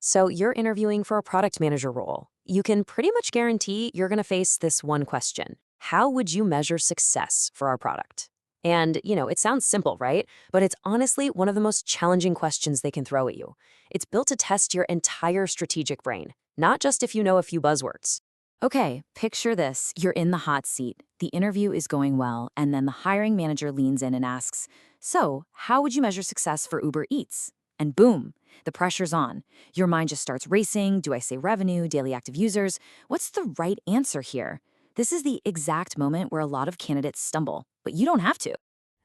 So you're interviewing for a product manager role. You can pretty much guarantee you're going to face this one question. How would you measure success for our product? And, it sounds simple, right? But it's honestly one of the most challenging questions they can throw at you. It's built to test your entire strategic brain, not just if you know a few buzzwords. Okay, picture this. You're in the hot seat. The interview is going well, and then the hiring manager leans in and asks, "So, how would you measure success for Uber Eats?" And boom, the pressure's on. Your mind just starts racing. Do I say revenue, daily active users? What's the right answer here? This is the exact moment where a lot of candidates stumble, but you don't have to.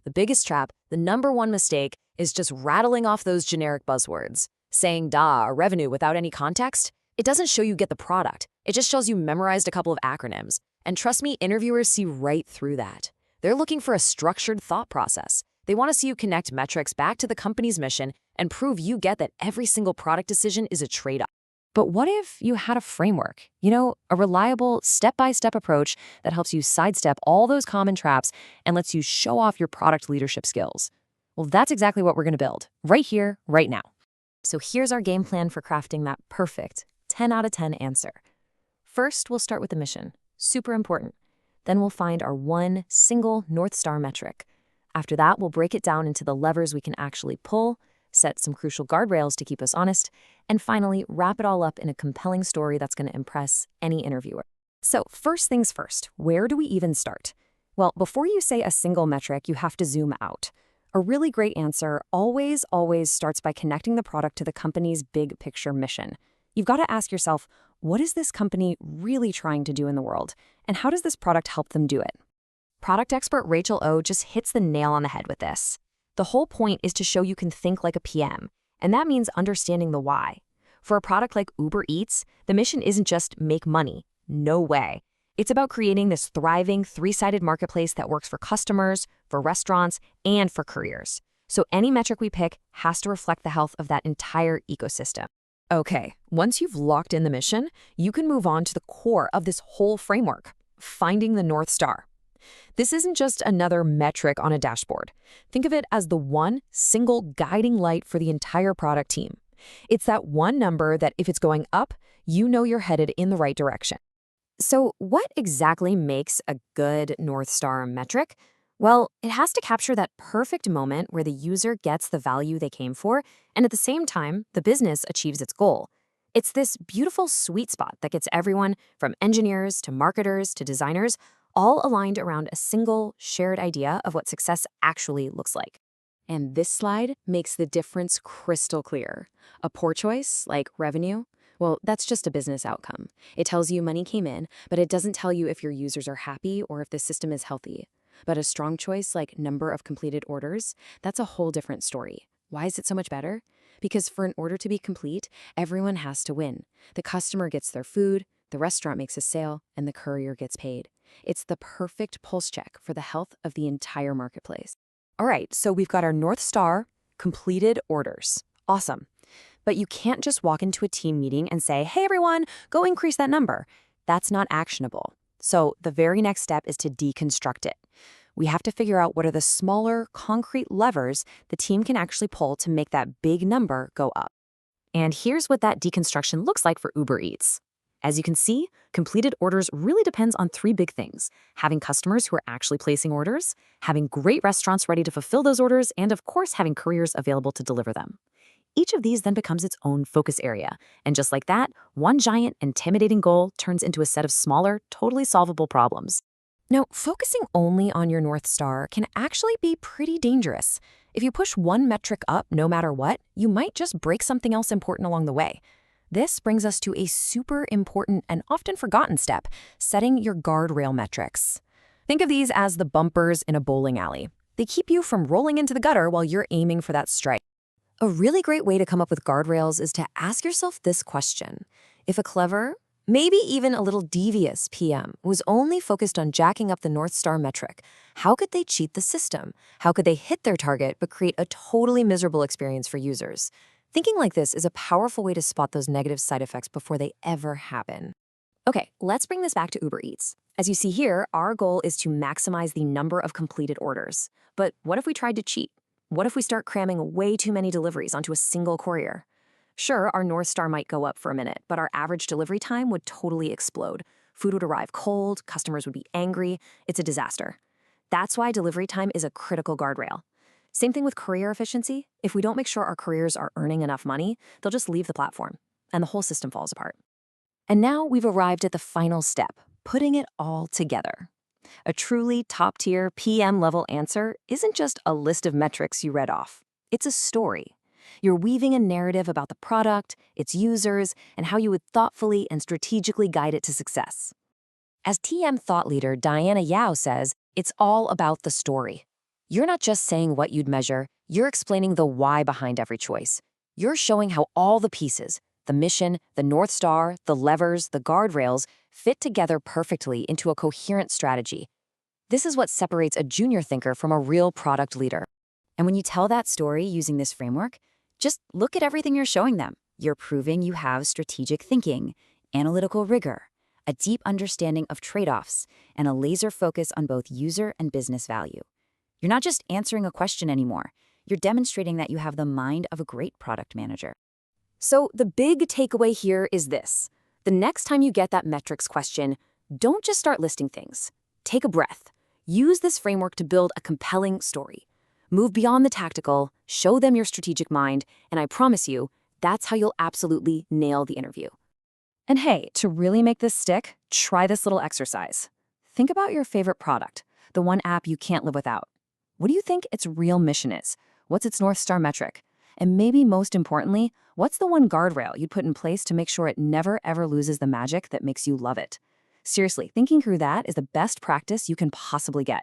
The biggest trap, the number one mistake, is just rattling off those generic buzzwords. Saying or revenue without any context, it doesn't show you get the product. It just shows you memorized a couple of acronyms. And trust me, interviewers see right through that. They're looking for a structured thought process. They want to see you connect metrics back to the company's mission and prove you get that every single product decision is a trade-off. But what if you had a framework? A reliable, step-by-step approach that helps you sidestep all those common traps and lets you show off your product leadership skills. Well, that's exactly what we're going to build, right here, right now. So here's our game plan for crafting that perfect 10 out of 10 answer. First, we'll start with the mission. Super important. Then we'll find our one single North Star metric. After that, we'll break it down into the levers we can actually pull, set some crucial guardrails to keep us honest, and finally, wrap it all up in a compelling story that's going to impress any interviewer. So first things first, where do we even start? Well, before you say a single metric, you have to zoom out. A really great answer always starts by connecting the product to the company's big picture mission. You've got to ask yourself, what is this company really trying to do in the world? And how does this product help them do it? Product expert Rachel O just hits the nail on the head with this. The whole point is to show you can think like a PM, and that means understanding the why. For a product like Uber Eats, the mission isn't just make money. No way. It's about creating this thriving, three-sided marketplace that works for customers, for restaurants, and for couriers. So any metric we pick has to reflect the health of that entire ecosystem. Okay, once you've locked in the mission, you can move on to the core of this whole framework, finding the North Star. This isn't just another metric on a dashboard. Think of it as the one single guiding light for the entire product team. It's that one number that if it's going up, you know you're headed in the right direction. So what exactly makes a good North Star metric? Well, it has to capture that perfect moment where the user gets the value they came for, and at the same time, the business achieves its goal. It's this beautiful sweet spot that gets everyone, from engineers to marketers to designers, all aligned around a single, shared idea of what success actually looks like. And this slide makes the difference crystal clear. A poor choice, like revenue, well, that's just a business outcome. It tells you money came in, but it doesn't tell you if your users are happy or if the system is healthy. But a strong choice, like number of completed orders, that's a whole different story. Why is it so much better? Because for an order to be complete, everyone has to win. The customer gets their food, the restaurant makes a sale, and the courier gets paid. It's the perfect pulse check for the health of the entire marketplace. All right, so we've got our North Star, completed orders. Awesome. But you can't just walk into a team meeting and say, "Hey everyone, go increase that number." That's not actionable. So the very next step is to deconstruct it. We have to figure out what are the smaller, concrete levers the team can actually pull to make that big number go up. And here's what that deconstruction looks like for Uber Eats. As you can see, completed orders really depends on three big things: having customers who are actually placing orders, having great restaurants ready to fulfill those orders, and of course, having couriers available to deliver them. Each of these then becomes its own focus area. And just like that, one giant, intimidating goal turns into a set of smaller, totally solvable problems. Now, focusing only on your North Star can actually be pretty dangerous. If you push one metric up no matter what, you might just break something else important along the way. This brings us to a super important and often forgotten step: setting your guardrail metrics. Think of these as the bumpers in a bowling alley. They keep you from rolling into the gutter while you're aiming for that strike. A really great way to come up with guardrails is to ask yourself this question. If a clever, maybe even a little devious PM was only focused on jacking up the North Star metric, how could they cheat the system? How could they hit their target but create a totally miserable experience for users? Thinking like this is a powerful way to spot those negative side effects before they ever happen. Okay, let's bring this back to Uber Eats. As you see here, our goal is to maximize the number of completed orders. But what if we tried to cheat? What if we start cramming way too many deliveries onto a single courier? Sure, our North Star might go up for a minute, but our average delivery time would totally explode. Food would arrive cold, customers would be angry. It's a disaster. That's why delivery time is a critical guardrail. Same thing with courier efficiency. If we don't make sure our couriers are earning enough money, they'll just leave the platform, and the whole system falls apart. And now we've arrived at the final step, putting it all together. A truly top-tier PM-level answer isn't just a list of metrics you read off. It's a story. You're weaving a narrative about the product, its users, and how you would thoughtfully and strategically guide it to success. As TM thought leader Diana Yao says, it's all about the story. You're not just saying what you'd measure, you're explaining the why behind every choice. You're showing how all the pieces, the mission, the North Star, the levers, the guardrails, fit together perfectly into a coherent strategy. This is what separates a junior thinker from a real product leader. And when you tell that story using this framework, just look at everything you're showing them. You're proving you have strategic thinking, analytical rigor, a deep understanding of trade-offs, and a laser focus on both user and business value. You're not just answering a question anymore. You're demonstrating that you have the mind of a great product manager. So the big takeaway here is this. The next time you get that metrics question, don't just start listing things. Take a breath. Use this framework to build a compelling story. Move beyond the tactical, show them your strategic mind, and I promise you, that's how you'll absolutely nail the interview. And hey, to really make this stick, try this little exercise. Think about your favorite product, the one app you can't live without. What do you think its real mission is? What's its North Star metric? And maybe most importantly, what's the one guardrail you'd put in place to make sure it never ever loses the magic that makes you love it? Seriously, thinking through that is the best practice you can possibly get.